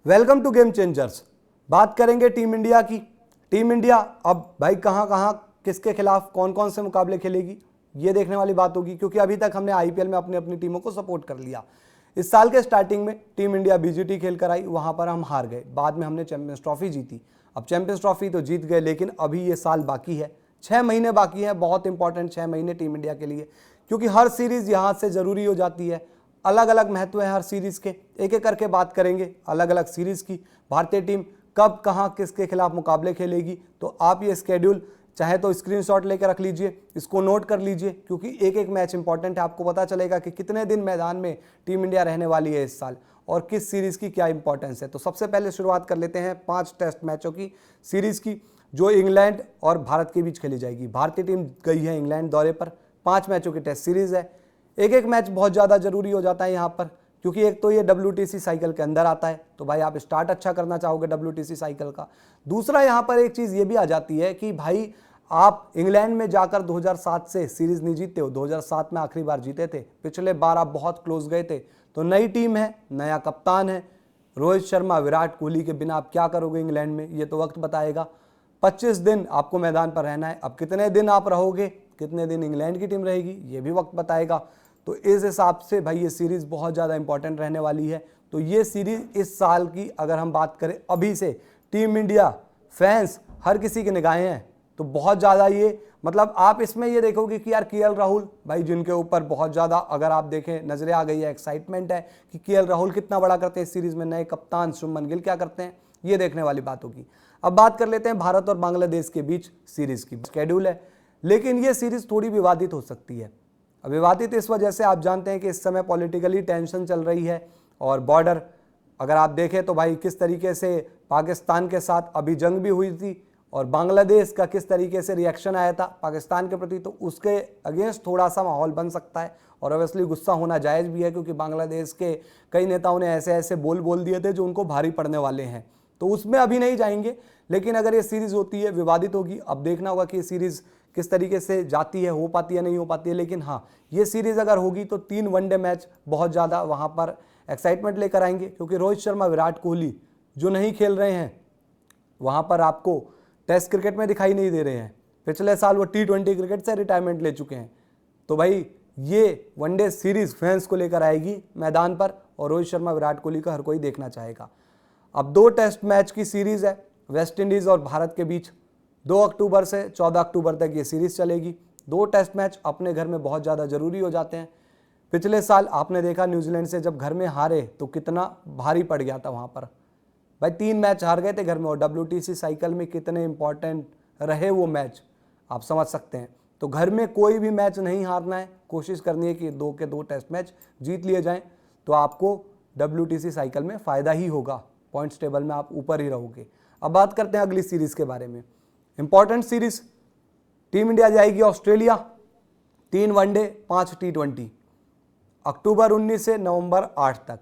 Welcome to game changers. बात करेंगे team India की। टीम इंडिया अब भाई कहां कहां किसके खिलाफ कौन कौन से मुकाबले खेलेगी ये देखने वाली बात होगी, क्योंकि अभी तक हमने आईपीएल में अपनी अपनी टीमों को सपोर्ट कर लिया। इस साल के स्टार्टिंग में टीम इंडिया बीजीटी खेल कर आई, वहां पर हम हार गए। बाद में हमने चैंपियंस ट्रॉफी जीती। अब चैंपियंस ट्रॉफी तो जीत गए, लेकिन अभी ये साल बाकी है, 6 महीने बाकी है। बहुत इंपॉर्टेंट 6 महीने टीम इंडिया के लिए, क्योंकि हर सीरीज यहां से जरूरी हो जाती है। अलग अलग महत्व है हर सीरीज के, एक एक करके बात करेंगे अलग अलग सीरीज की। भारतीय टीम कब कहां किसके खिलाफ मुकाबले खेलेगी, तो आप ये स्केड्यूल चाहे तो स्क्रीनशॉट लेकर रख लीजिए, इसको नोट कर लीजिए, क्योंकि एक एक मैच इंपॉर्टेंट है। आपको पता चलेगा कि कितने दिन मैदान में टीम इंडिया रहने वाली है इस साल और किस सीरीज की क्या इंपॉर्टेंस है। तो सबसे पहले शुरुआत कर लेते हैं 5 टेस्ट मैचों की सीरीज की, जो इंग्लैंड और भारत के बीच खेली जाएगी। भारतीय टीम गई है इंग्लैंड दौरे पर, 5 मैचों की टेस्ट सीरीज है। एक एक मैच बहुत ज़्यादा जरूरी हो जाता है यहाँ पर, क्योंकि एक तो ये WTC साइकिल के अंदर आता है, तो भाई आप स्टार्ट अच्छा करना चाहोगे WTC साइकिल का। दूसरा यहाँ पर एक चीज़ ये भी आ जाती है कि भाई आप इंग्लैंड में जाकर 2007 से सीरीज नहीं जीते हो। 2007 में आखिरी बार जीते थे, पिछले 12 बहुत क्लोज गए थे। तो नई टीम है, नया कप्तान है रोहित शर्मा, विराट कोहली के बिना आप क्या करोगे इंग्लैंड में, ये तो वक्त बताएगा। 25 दिन आपको मैदान पर रहना है। अब कितने दिन आप रहोगे, कितने दिन इंग्लैंड की टीम रहेगी, ये भी वक्त बताएगा। तो इस हिसाब से भाई ये सीरीज़ बहुत ज़्यादा इंपॉर्टेंट रहने वाली है। तो ये सीरीज़ इस साल की अगर हम बात करें अभी से, टीम इंडिया फैंस हर किसी की निगाहें हैं, तो बहुत ज़्यादा ये मतलब आप इसमें ये देखोगे कि यार केएल राहुल भाई, जिनके ऊपर बहुत ज़्यादा अगर आप देखें नजरें आ गई है, एक्साइटमेंट है कि केएल राहुल कितना बड़ा करते हैं इस सीरीज़ में। नए कप्तान शुभमन गिल क्या करते हैं, ये देखने वाली बात होगी। अब बात कर लेते हैं भारत और बांग्लादेश के बीच सीरीज़ की। शेड्यूल है, लेकिन ये सीरीज़ थोड़ी विवादित हो सकती है। अब विवादित इस वजह से आप जानते हैं कि इस समय पॉलिटिकली टेंशन चल रही है, और बॉर्डर अगर आप देखें तो भाई किस तरीके से पाकिस्तान के साथ अभी जंग भी हुई थी, और बांग्लादेश का किस तरीके से रिएक्शन आया था पाकिस्तान के प्रति, तो उसके अगेंस्ट थोड़ा सा माहौल बन सकता है। और ऑब्वियसली गुस्सा होना जायज़ भी है, क्योंकि बांग्लादेश के कई नेताओं ने ऐसे ऐसे बोल दिए थे जो उनको भारी पड़ने वाले हैं। तो उसमें अभी नहीं जाएंगे, लेकिन अगर ये सीरीज़ होती है विवादित होगी। अब देखना होगा कि ये सीरीज़ किस तरीके से जाती है, हो पाती है नहीं हो पाती है। लेकिन हाँ, ये सीरीज़ अगर होगी तो 3 वनडे मैच बहुत ज़्यादा वहाँ पर एक्साइटमेंट लेकर आएंगे, क्योंकि रोहित शर्मा, विराट कोहली जो नहीं खेल रहे हैं, वहाँ पर आपको टेस्ट क्रिकेट में दिखाई नहीं दे रहे हैं। पिछले साल वो T20 क्रिकेट से रिटायरमेंट ले चुके हैं। तो भाई ये वनडे सीरीज़ फैंस को लेकर आएगी मैदान पर, और रोहित शर्मा, विराट कोहली का हर कोई देखना चाहेगा। अब 2 टेस्ट मैच की सीरीज़ है वेस्ट इंडीज़ और भारत के बीच। 2 अक्टूबर से 14 अक्टूबर तक ये सीरीज़ चलेगी। 2 टेस्ट मैच अपने घर में बहुत ज़्यादा ज़रूरी हो जाते हैं। पिछले साल आपने देखा न्यूजीलैंड से जब घर में हारे तो कितना भारी पड़ गया था वहाँ पर। भाई 3 मैच हार गए थे घर में, और WTC साइकिल में कितने इंपॉर्टेंट रहे वो मैच आप समझ सकते हैं। तो घर में कोई भी मैच नहीं हारना है, कोशिश करनी है कि 2 के 2 टेस्ट मैच जीत लिए जाएँ, तो आपको WTC साइकिल में फ़ायदा ही होगा। पॉइंट्स टेबल में आप ऊपर ही रहोगे। अब बात करते हैं अगली सीरीज़ के बारे में। इंपॉर्टेंट सीरीज, टीम इंडिया जाएगी ऑस्ट्रेलिया, 3 वनडे 5 T20, अक्टूबर 19 से नवंबर 8 तक।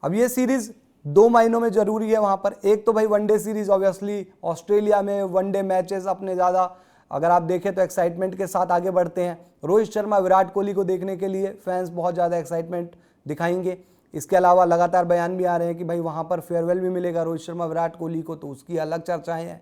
अब ये सीरीज 2 महीनों में जरूरी है वहाँ पर। एक तो भाई वनडे सीरीज, ऑब्वियसली ऑस्ट्रेलिया में वनडे मैचेस अपने ज़्यादा अगर आप देखें तो एक्साइटमेंट के साथ आगे बढ़ते हैं। रोहित शर्मा, विराट कोहली को देखने के लिए फैंस बहुत ज़्यादा एक्साइटमेंट दिखाएंगे। इसके अलावा लगातार बयान भी आ रहे हैं कि भाई वहाँ पर फेयरवेल भी मिलेगा रोहित शर्मा, विराट कोहली को, तो उसकी अलग चर्चाएं हैं।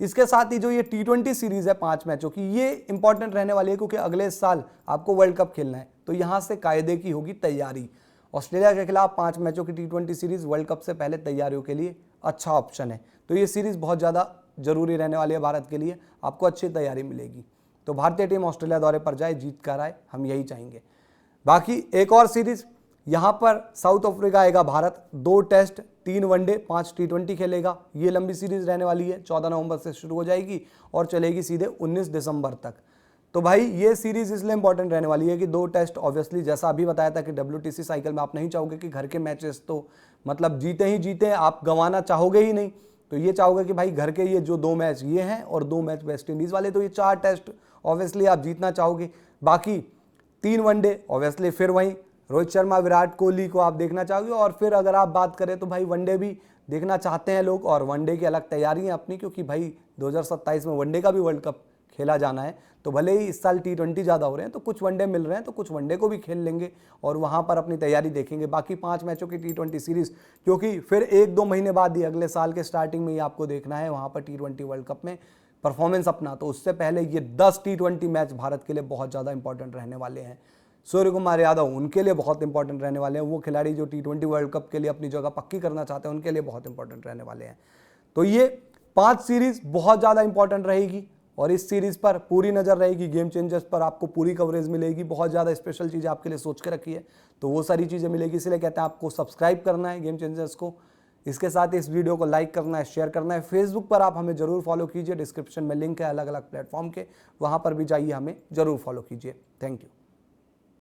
इसके साथ ही जो ये T20 सीरीज़ है 5 मैचों की, ये इंपॉर्टेंट रहने वाली है, क्योंकि अगले साल आपको वर्ल्ड कप खेलना है। तो यहाँ से कायदे की होगी तैयारी। ऑस्ट्रेलिया के खिलाफ 5 मैचों की T20 सीरीज़ वर्ल्ड कप से पहले तैयारियों के लिए अच्छा ऑप्शन है। तो ये सीरीज़ बहुत ज़्यादा जरूरी रहने वाली है भारत के लिए, आपको अच्छी तैयारी मिलेगी। तो भारतीय टीम ऑस्ट्रेलिया दौरे पर जाए, जीत कर आए, हम यही चाहेंगे। बाकी एक और सीरीज़ यहाँ पर साउथ अफ्रीका आएगा भारत, 2 टेस्ट 3 वनडे 5 T20 खेलेगा। ये लंबी सीरीज़ रहने वाली है, 14 नवंबर से शुरू हो जाएगी और चलेगी सीधे 19 दिसंबर तक। तो भाई ये सीरीज़ इसलिए इंपॉर्टेंट रहने वाली है कि 2 टेस्ट, ऑब्वियसली जैसा अभी बताया था कि WTC साइकिल में आप नहीं चाहोगे कि घर के मैचेस तो मतलब जीते ही जीते, आप गंवाना चाहोगे ही नहीं। तो ये चाहोगे कि भाई घर के ये जो 2 मैच ये हैं और 2 मैच वेस्ट इंडीज़ वाले, तो ये 4 टेस्ट ऑब्वियसली आप जीतना चाहोगे। बाकी 3 वनडे ऑब्वियसली फिर वहीं रोहित शर्मा, विराट कोहली को आप देखना चाहोगे। और फिर अगर आप बात करें तो भाई वनडे भी देखना चाहते हैं लोग, और वनडे की अलग तैयारी है अपनी, क्योंकि भाई 2027 में वनडे का भी वर्ल्ड कप खेला जाना है, तो भले ही इस साल T20 ज़्यादा हो रहे हैं तो कुछ वनडे मिल रहे हैं, तो कुछ वनडे को भी खेल लेंगे और वहाँ पर अपनी तैयारी देखेंगे। बाकी 5 मैचों की T20 सीरीज़, क्योंकि फिर 1-2 महीने बाद ही अगले साल के स्टार्टिंग में ही आपको देखना है वहाँ पर T20 वर्ल्ड कप में परफॉर्मेंस अपना, तो उससे पहले ये 10 T20 मैच भारत के लिए बहुत ज़्यादा इंपॉर्टेंट रहने वाले हैं। सूर्य कुमार यादव उनके लिए बहुत इंपॉर्टेंट रहने वाले हैं, वो खिलाड़ी जो T20 वर्ल्ड कप के लिए अपनी जगह पक्की करना चाहते हैं उनके लिए बहुत इंपॉर्टेंट रहने वाले हैं। तो ये 5 सीरीज बहुत ज़्यादा इंपॉर्टेंट रहेगी और इस सीरीज पर पूरी नज़र रहेगी, गेम चेंजर्स पर आपको पूरी कवरेज मिलेगी, बहुत ज़्यादा स्पेशल चीज़ें आपके लिए सोच के रखी है, तो वो सारी चीज़ें मिलेगी। इसलिए कहते हैं आपको सब्सक्राइब करना है गेम चेंजर्स को, इसके साथ इस वीडियो को लाइक करना है, शेयर करना है। फेसबुक पर आप हमें जरूर फॉलो कीजिए, डिस्क्रिप्शन में लिंक है अलग अलग प्लेटफॉर्म के, वहाँ पर भी जाइए, हमें जरूर फॉलो कीजिए। Thank you.